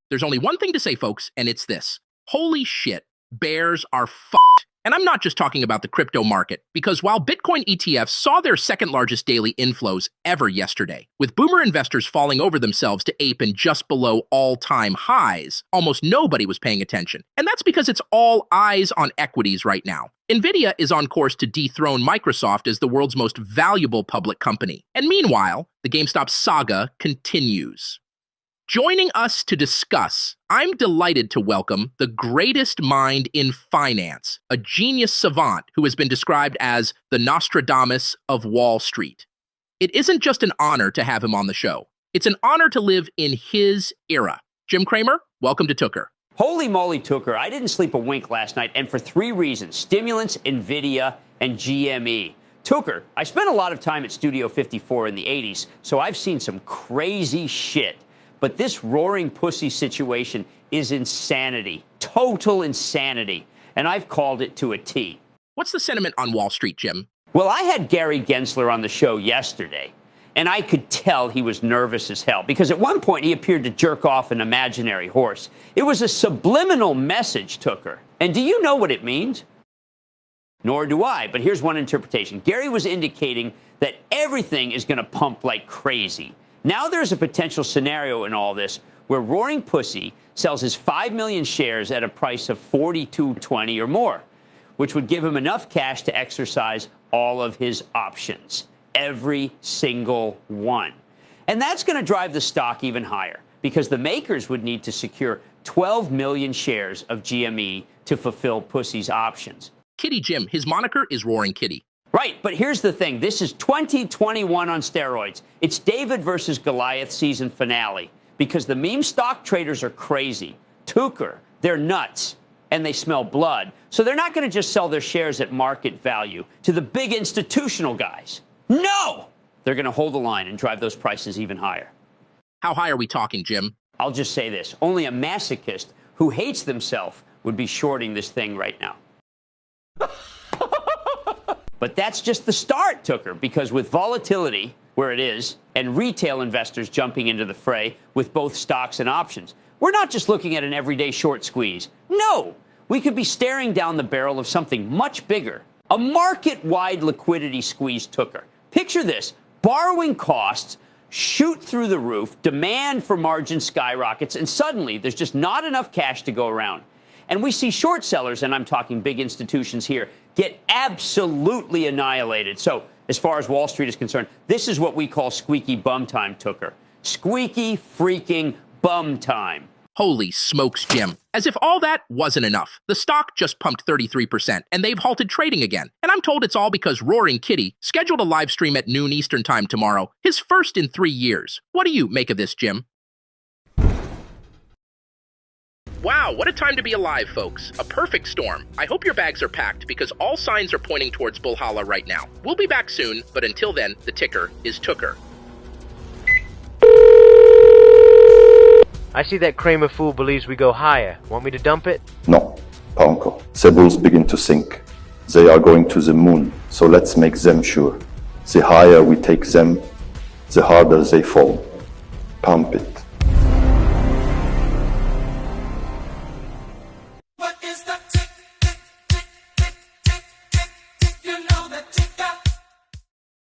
There's only one thing to say, folks, and it's this. Holy shit, bears are fucked. And I'm not just talking about the crypto market, because while Bitcoin ETFs saw their second largest daily inflows ever yesterday, with boomer investors falling over themselves to ape in just below all-time highs, almost nobody was paying attention. And that's because it's all eyes on equities right now. Nvidia is on course to dethrone Microsoft as the world's most valuable public company. And meanwhile, the GameStop saga continues. Joining us to discuss, I'm delighted to welcome the greatest mind in finance, a genius savant who has been described as the Nostradamus of Wall Street. It isn't just an honor to have him on the show. It's an honor to live in his era. Jim Cramer, welcome to Tucker. Holy moly, Tucker. I didn't sleep a wink last night, and for 3 reasons: stimulants, Nvidia, and GME. Tucker, I spent a lot of time at Studio 54 in the 80s, so I've seen some crazy shit. But this roaring pussy situation is insanity, total insanity, and I've called it to a T. What's the sentiment on Wall Street, Jim? Well, I had Gary Gensler on the show yesterday, and I could tell he was nervous as hell, because at one point he appeared to jerk off an imaginary horse. It was a subliminal message, Tucker. And do you know what it means? Nor do I, but here's one interpretation. Gary was indicating that everything is going to pump like crazy. Now there's a potential scenario in all this where Roaring Pussy sells his 5 million shares at a price of $42.20 or more, which would give him enough cash to exercise all of his options, every single one. And that's going to drive the stock even higher, because the makers would need to secure 12 million shares of GME to fulfill Pussy's options. Kitty Jim, his moniker is Roaring Kitty. Right, but here's the thing. This is 2021 on steroids. It's David versus Goliath season finale, because the meme stock traders are crazy. Tucker, they're nuts, and they smell blood. So they're not going to just sell their shares at market value to the big institutional guys. No! They're going to hold the line and drive those prices even higher. How high are we talking, Jim? I'll just say this. Only a masochist who hates themselves would be shorting this thing right now. But that's just the start, Tucker, because with volatility where it is and retail investors jumping into the fray with both stocks and options, we're not just looking at an everyday short squeeze. No, we could be staring down the barrel of something much bigger, a market-wide liquidity squeeze, Tucker. Picture this. Borrowing costs shoot through the roof, demand for margin skyrockets, and suddenly there's just not enough cash to go around. And we see short sellers, and I'm talking big institutions here, get absolutely annihilated. So as far as Wall Street is concerned, this is what we call squeaky bum time, Tucker. Squeaky freaking bum time. Holy smokes, Jim. As if all that wasn't enough, the stock just pumped 33%, and they've halted trading again. And I'm told it's all because Roaring Kitty scheduled a live stream at noon Eastern time tomorrow, his first in 3 years. What do you make of this, Jim? Wow, what a time to be alive, folks. A perfect storm. I hope your bags are packed, because all signs are pointing towards Bullhalla right now. We'll be back soon, but until then, the ticker is Tucker. I see that Cramer fool believes we go higher. Want me to dump it? No, Panko. The bulls begin to sink. They are going to the moon, so let's make them sure. The higher we take them, the harder they fall. Pump it.